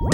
So,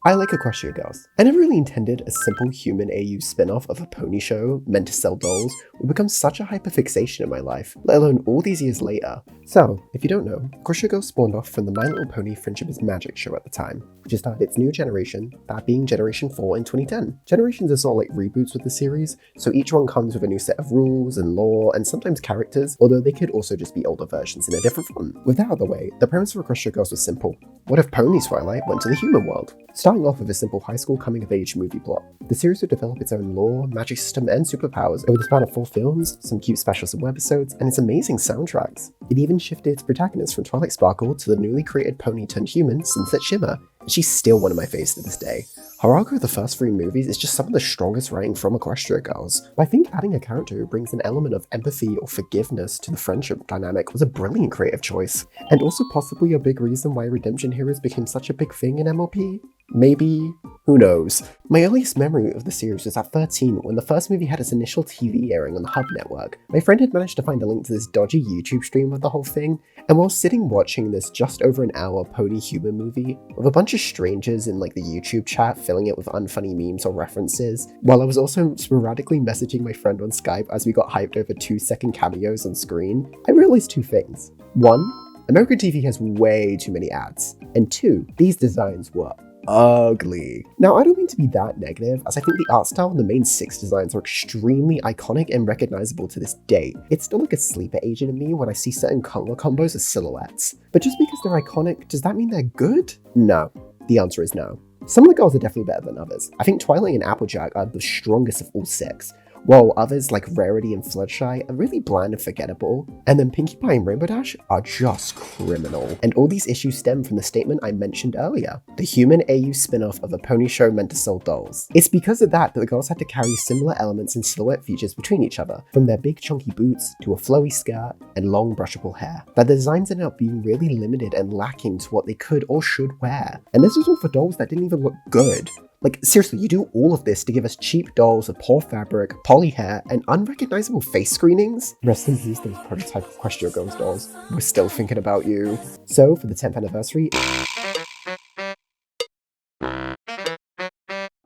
I like Equestria Girls. I never really intended a simple human AU spin-off of a pony show meant to sell dolls would become such a hyperfixation in my life, let alone all these years later. So, if you don't know, Equestria Girls spawned off from the My Little Pony Friendship is Magic show at the time, which started its new generation, that being Generation 4 in 2010. Generations are sort of like reboots with the series, so each one comes with a new set of rules and lore, and sometimes characters, although they could also just be older versions in a different font. With that out of the way, the premise of Equestria Girls was simple. What if Pony Twilight went to the human world? Starting off with a simple high school coming-of-age movie plot, the series would develop its own lore, magic system, and superpowers over the span of 4 films, some cute specials and webisodes, and its amazing soundtracks. It even shifted its protagonist from Twilight Sparkle to the newly created pony-turned-human Sunset Shimmer, and she's still one of my faves to this day. Her arc of the first 3 movies is just some of the strongest writing from Equestria Girls. But I think adding a character who brings an element of empathy or forgiveness to the friendship dynamic was a brilliant creative choice, and also possibly a big reason why redemption heroes became such a big thing in MLP. Maybe? Who knows? My earliest memory of the series was at 13 when the first movie had its initial TV airing on the Hub network. My friend had managed to find a link to this dodgy YouTube stream of the whole thing, and while sitting watching this just over an hour pony human movie, with a bunch of strangers in like the YouTube chat filling it with unfunny memes or references, while I was also sporadically messaging my friend on Skype as we got hyped over 2-second cameos on screen, I realized 2 things. 1, American TV has way too many ads, and 2, these designs were ugly. Now, I don't mean to be that negative, as I think the art style and the main 6 designs are extremely iconic and recognizable to this day. It's still like a sleeper agent in me when I see certain color combos as silhouettes. But just because they're iconic, does that mean they're good? No. The answer is no. Some of the girls are definitely better than others. I think Twilight and Applejack are the strongest of all 6, while others like Rarity and Fluttershy are really bland and forgettable, and then Pinkie Pie and Rainbow Dash are just criminal. And all these issues stem from the statement I mentioned earlier, the human AU spin-off of a pony show meant to sell dolls. It's because of that the girls had to carry similar elements and silhouette features between each other, from their big chunky boots to a flowy skirt and long brushable hair, that the designs ended up being really limited and lacking to what they could or should wear. And this was all for dolls that didn't even look good. Like, seriously, you do all of this to give us cheap dolls with poor fabric, poly hair, and unrecognizable face screenings? Rest in peace, those prototype Equestria Girls dolls. We're still thinking about you. So, for the 10th anniversary,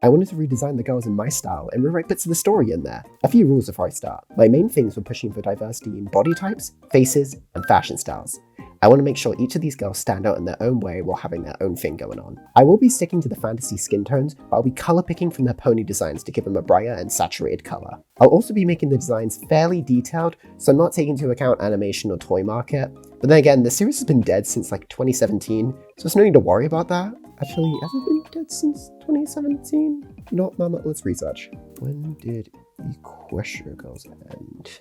I wanted to redesign the girls in my style and rewrite bits of the story in there. A few rules before I start. My main things were pushing for diversity in body types, faces, and fashion styles. I want to make sure each of these girls stand out in their own way while having their own thing going on. I will be sticking to the fantasy skin tones, but I'll be color picking from their pony designs to give them a brighter and saturated color. I'll also be making the designs fairly detailed, so I'm not taking into account animation or toy market. But then again, the series has been dead since like 2017, so there's no need to worry about that. Actually, has it been dead since 2017? You know what, Mama? Let's research. When did Equestria Girls end?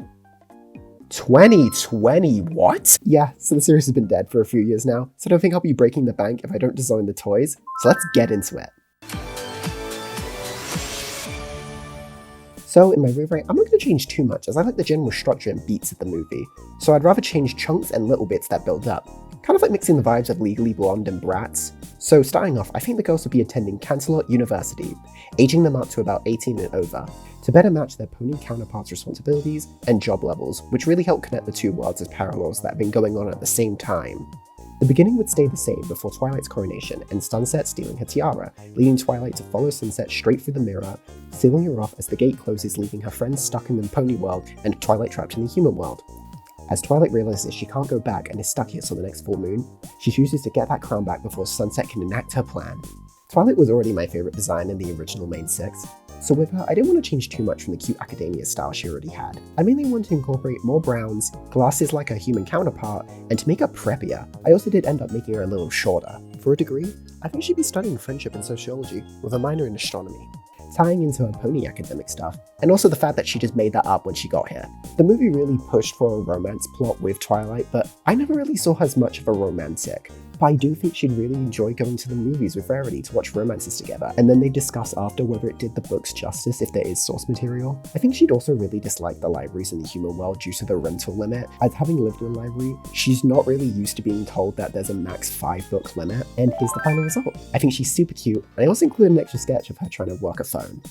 2020, what? Yeah, so the series has been dead for a few years now, so I don't think I'll be breaking the bank if I don't design the toys, so let's get into it. So in my rewrite, I'm not going to change too much, as I like the general structure and beats of the movie, so I'd rather change chunks and little bits that build up. Kind of like mixing the vibes of Legally Blonde and Bratz. So starting off, I think the girls would be attending Canterlot University, aging them up to about 18 and over, to better match their pony counterparts' responsibilities and job levels, which really help connect the 2 worlds as parallels that have been going on at the same time. The beginning would stay the same before Twilight's coronation and Sunset stealing her tiara, leading Twilight to follow Sunset straight through the mirror, sealing her off as the gate closes, leaving her friends stuck in the pony world and Twilight trapped in the human world. As Twilight realizes she can't go back and is stuck here till the next full moon, she chooses to get that crown back before Sunset can enact her plan. Twilight was already my favorite design in the original main 6, so with her, I didn't want to change too much from the cute academia style she already had. I mainly wanted to incorporate more browns, glasses like her human counterpart, and to make her preppier. I also did end up making her a little shorter. For a degree, I think she'd be studying friendship and sociology, with a minor in astronomy, tying into her pony academic stuff, and also the fact that she just made that up when she got here. The movie really pushed for a romance plot with Twilight, but I never really saw her as much of a romantic. but I do think she'd really enjoy going to the movies with Rarity to watch romances together, and then they discuss after whether it did the books justice if there is source material. I think she'd also really dislike the libraries in the human world due to the rental limit, as having lived in a library, she's not really used to being told that there's a max 5-book limit, and here's the final result. I think she's super cute, and I also included an extra sketch of her trying to work a phone.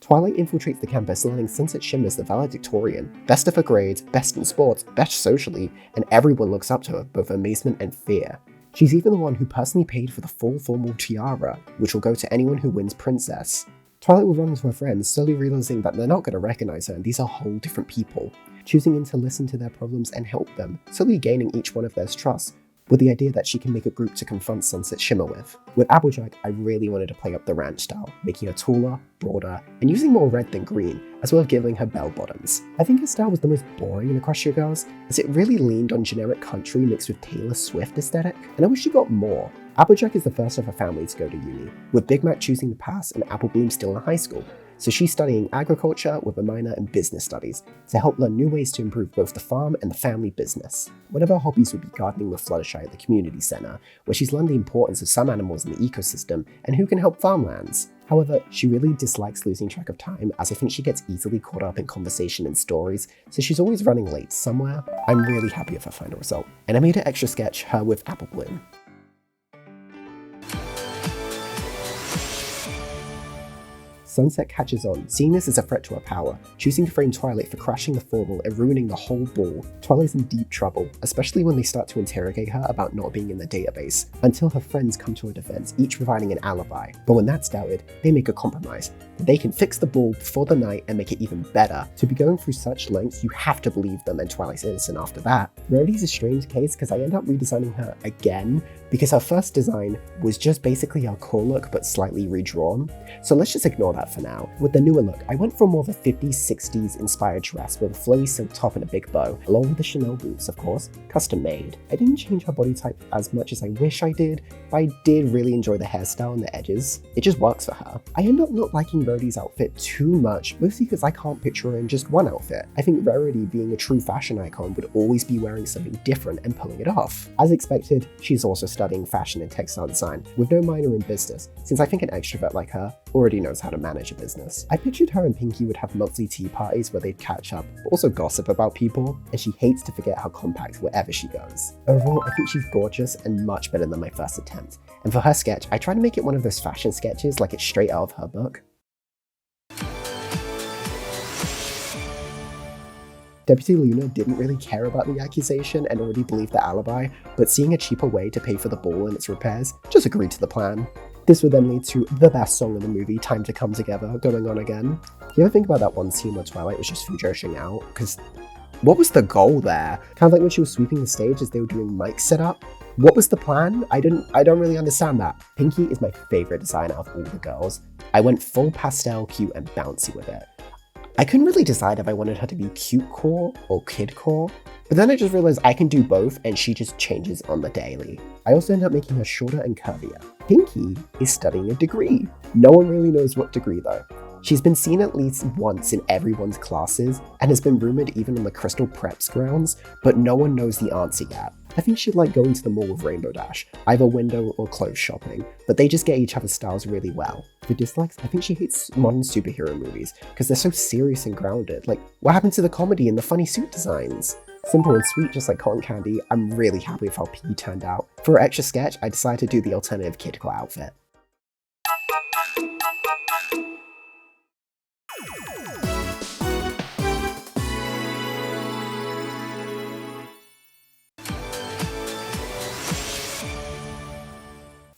Twilight infiltrates the campus, learning Sunset Shimmer's the valedictorian, best of her grades, best in sports, best socially, and everyone looks up to her, both amazement and fear. She's even the one who personally paid for the full formal tiara, which will go to anyone who wins Princess. Twilight will run into her friends, slowly realizing that they're not going to recognize her and these are whole different people, choosing in to listen to their problems and help them, slowly gaining each one of their trust, with the idea that she can make a group to confront Sunset Shimmer with. With Applejack, I really wanted to play up the ranch style, making her taller, broader, and using more red than green, as well as giving her bell bottoms. I think her style was the most boring in Equestria Girls, as it really leaned on generic country mixed with Taylor Swift aesthetic, and I wish she got more. Applejack is the first of her family to go to uni, with Big Mac choosing to pass and Apple Bloom still in high school, so she's studying agriculture with a minor in business studies to help learn new ways to improve both the farm and the family business. One of her hobbies would be gardening with Fluttershy at the community centre, where she's learned the importance of some animals in the ecosystem and who can help farmlands. However, she really dislikes losing track of time, as I think she gets easily caught up in conversation and stories, so she's always running late somewhere. I'm really happy with her final result, and I made an extra sketch, her with Apple Bloom. Sunset catches on, seeing this as a threat to her power, choosing to frame Twilight for crashing the formal and ruining the whole ball. Twilight's in deep trouble, especially when they start to interrogate her about not being in the database, until her friends come to her defense, each providing an alibi. But when that's doubted, they make a compromise. They can fix the ball before the night and make it even better. To be going through such lengths, you have to believe them, and Twilight's innocent after that. Rarity's a strange case because I end up redesigning her again, because her first design was just basically her core look but slightly redrawn. So let's just ignore that for now. With the newer look, I went for more of a 50s, 60s inspired dress with a flowy silk top and a big bow, along with the Chanel boots, of course, custom made. I didn't change her body type as much as I wish I did, but I did really enjoy the hairstyle and the edges. It just works for her. I end up not liking Rarity's outfit too much, mostly because I can't picture her in just one outfit. I think Rarity, being a true fashion icon, would always be wearing something different and pulling it off. As expected, she's also studying fashion and textile design, with no minor in business, since I think an extrovert like her already knows how to manage a business. I pictured her and Pinkie would have monthly tea parties where they'd catch up, but also gossip about people, and she hates to forget how compact wherever she goes. Overall, I think she's gorgeous and much better than my first attempt, and for her sketch, I tried to make it one of those fashion sketches like it's straight out of her book. Deputy Luna didn't really care about the accusation and already believed the alibi, but seeing a cheaper way to pay for the ball and its repairs, just agreed to the plan. This would then lead to the best song in the movie, Time to Come Together, going on again. Do you ever think about that one scene where Twilight was just fujoshing out? Because what was the goal there? Kind of like when she was sweeping the stage as they were doing mic setup. What was the plan? I don't really understand that. Pinkie is my favorite design out of all the girls. I went full pastel, cute, and bouncy with it. I couldn't really decide if I wanted her to be cute core or kid core, but then I just realized I can do both and she just changes on the daily. I also ended up making her shorter and curvier. Pinkie is studying a degree. No one really knows what degree though. She's been seen at least once in everyone's classes and has been rumored even on the Crystal Preps grounds, but no one knows the answer yet. I think she'd like going to the mall with Rainbow Dash, either window or clothes shopping, but they just get each other's styles really well. For dislikes, I think she hates modern superhero movies because they're so serious and grounded. Like, what happened to the comedy and the funny suit designs? Simple and sweet, just like cotton candy. I'm really happy with how Pinkie turned out. For her extra sketch, I decided to do the alternative kid core outfit.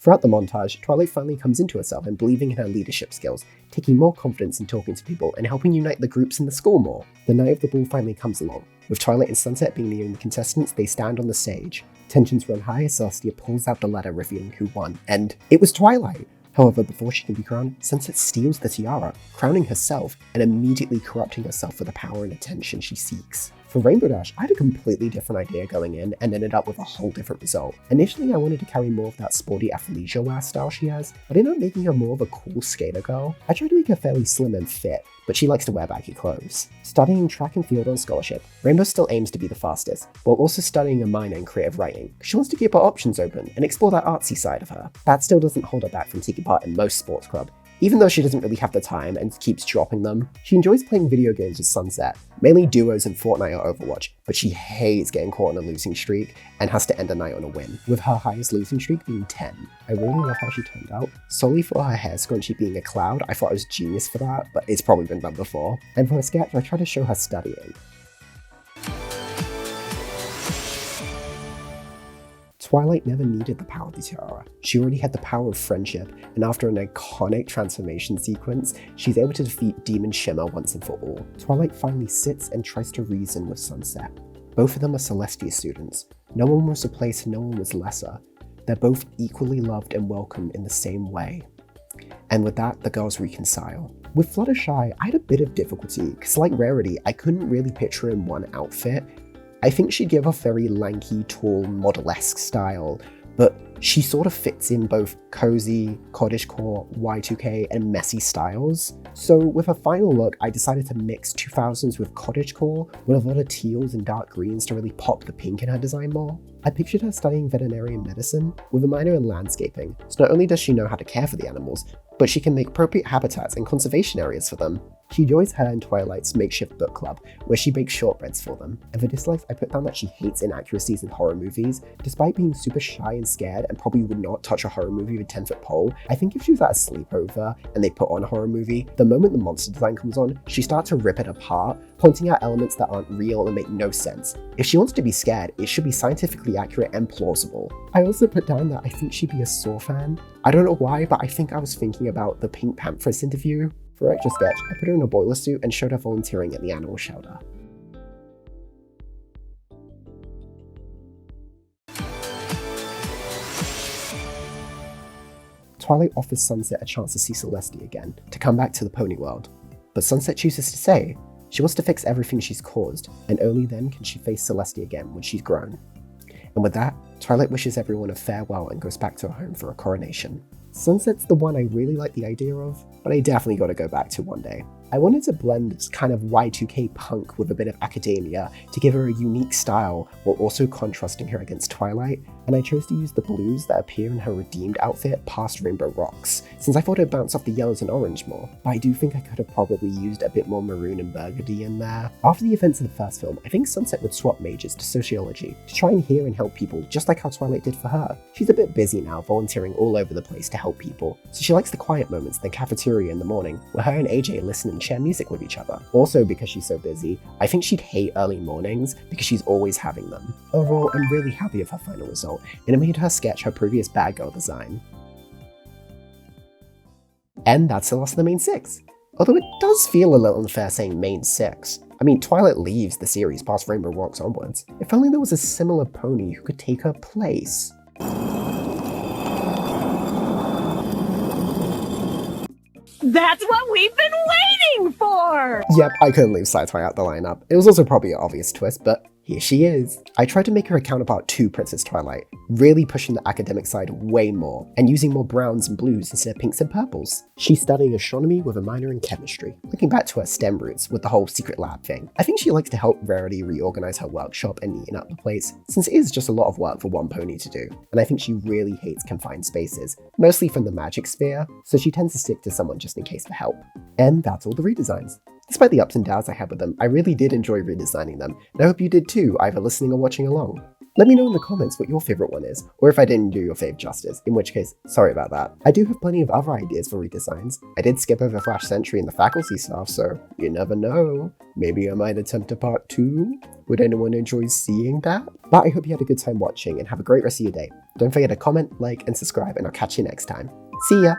Throughout the montage, Twilight finally comes into herself and believing in her leadership skills, taking more confidence in talking to people and helping unite the groups in the school more. The night of the ball finally comes along. With Twilight and Sunset being the only contestants, they stand on the stage. Tensions run high as Celestia pulls out the letter revealing who won, and it was Twilight! However, before she can be crowned, Sunset steals the tiara, crowning herself and immediately corrupting herself for the power and attention she seeks. For Rainbow Dash, I had a completely different idea going in and ended up with a whole different result. Initially, I wanted to carry more of that sporty athleisure wear style she has, but ended up making her more of a cool skater girl. I tried to make her fairly slim and fit, but she likes to wear baggy clothes. Studying track and field on scholarship, Rainbow still aims to be the fastest, while also studying a minor in creative writing. She wants to keep her options open and explore that artsy side of her. That still doesn't hold her back from taking part in most sports club. Even though she doesn't really have the time and keeps dropping them, she enjoys playing video games with Sunset, mainly duos in Fortnite or Overwatch, but she hates getting caught on a losing streak and has to end a night on a win, with her highest losing streak being 10. I really love how she turned out. Solely for her hair scrunchie being a cloud, I thought I was genius for that, but it's probably been done before. And for her sketch, I tried to show her studying. Twilight never needed the power of the tiara. She already had the power of friendship, and after an iconic transformation sequence, she's able to defeat Demon Shimmer once and for all. Twilight finally sits and tries to reason with Sunset. Both of them are Celestia students. No one was replaced, no one was lesser. They're both equally loved and welcome in the same way. And with that, the girls reconcile. With Fluttershy, I had a bit of difficulty, because like Rarity, I couldn't really picture her in one outfit. I think she'd give off very lanky, tall, model-esque style, but she sort of fits in both cozy, cottagecore, Y2K, and messy styles. So with her final look, I decided to mix 2000s with cottagecore with a lot of teals and dark greens to really pop the pink in her design more. I pictured her studying veterinarian medicine with a minor in landscaping, so not only does she know how to care for the animals, but she can make appropriate habitats and conservation areas for them. She joins her and Twilight's makeshift book club, where she bakes shortbreads for them. And for dislikes, I put down that she hates inaccuracies in horror movies. Despite being super shy and scared and probably would not touch a horror movie with a 10-foot pole, I think if she was at a sleepover and they put on a horror movie, the moment the monster design comes on, she starts to rip it apart, pointing out elements that aren't real and make no sense. If she wants to be scared, it should be scientifically accurate and plausible. I also put down that I think she'd be a Saw fan. I don't know why, but I think I was thinking about the Pink Panthers interview. For extra sketch, I put her in a boiler suit and showed her volunteering at the animal shelter. Twilight offers Sunset a chance to see Celestia again, to come back to the pony world. But Sunset chooses to say she wants to fix everything she's caused, and only then can she face Celestia again when she's grown. And with that, Twilight wishes everyone a farewell and goes back to her home for a coronation. Sunset's the one I really like the idea of, but I definitely gotta go back to one day. I wanted to blend this kind of Y2K punk with a bit of academia to give her a unique style while also contrasting her against Twilight, and I chose to use the blues that appear in her redeemed outfit past Rainbow Rocks, since I thought it'd bounce off the yellows and orange more, but I do think I could have probably used a bit more maroon and burgundy in there. After the events of the first film, I think Sunset would swap majors to sociology to try and hear and help people just like how Twilight did for her. She's a bit busy now, volunteering all over the place to help people, so she likes the quiet moments in the cafeteria in the morning where her and AJ listen and share music with each other. Also, because she's so busy, I think she'd hate early mornings because she's always having them. Overall, I'm really happy with her final result, and it made her sketch her previous bad girl design. And that's the last of the main six. Although it does feel a little unfair saying main six. I mean, Twilight leaves the series past Rainbow Rocks onwards. If only there was a similar pony who could take her place. That's what we've been waiting for! Yep, I couldn't leave Sci-Fi out the lineup. It was also probably an obvious twist, but here she is. I tried to make her a counterpart to Princess Twilight, really pushing the academic side way more, and using more browns and blues instead of pinks and purples. She's studying astronomy with a minor in chemistry, looking back to her STEM roots with the whole secret lab thing. I think she likes to help Rarity reorganize her workshop and neaten up the place, since it is just a lot of work for one pony to do, and I think she really hates confined spaces, mostly from the magic sphere, so she tends to stick to someone just in case for help. And that's all the redesigns. Despite the ups and downs I had with them, I really did enjoy redesigning them, and I hope you did too, either listening or watching along. Let me know in the comments what your favourite one is, or if I didn't do your fave justice, in which case, sorry about that. I do have plenty of other ideas for redesigns. I did skip over Flash Sentry and the faculty staff, so you never know. Maybe I might attempt a part 2? Would anyone enjoy seeing that? But I hope you had a good time watching and have a great rest of your day. Don't forget to comment, like, and subscribe, and I'll catch you next time. See ya!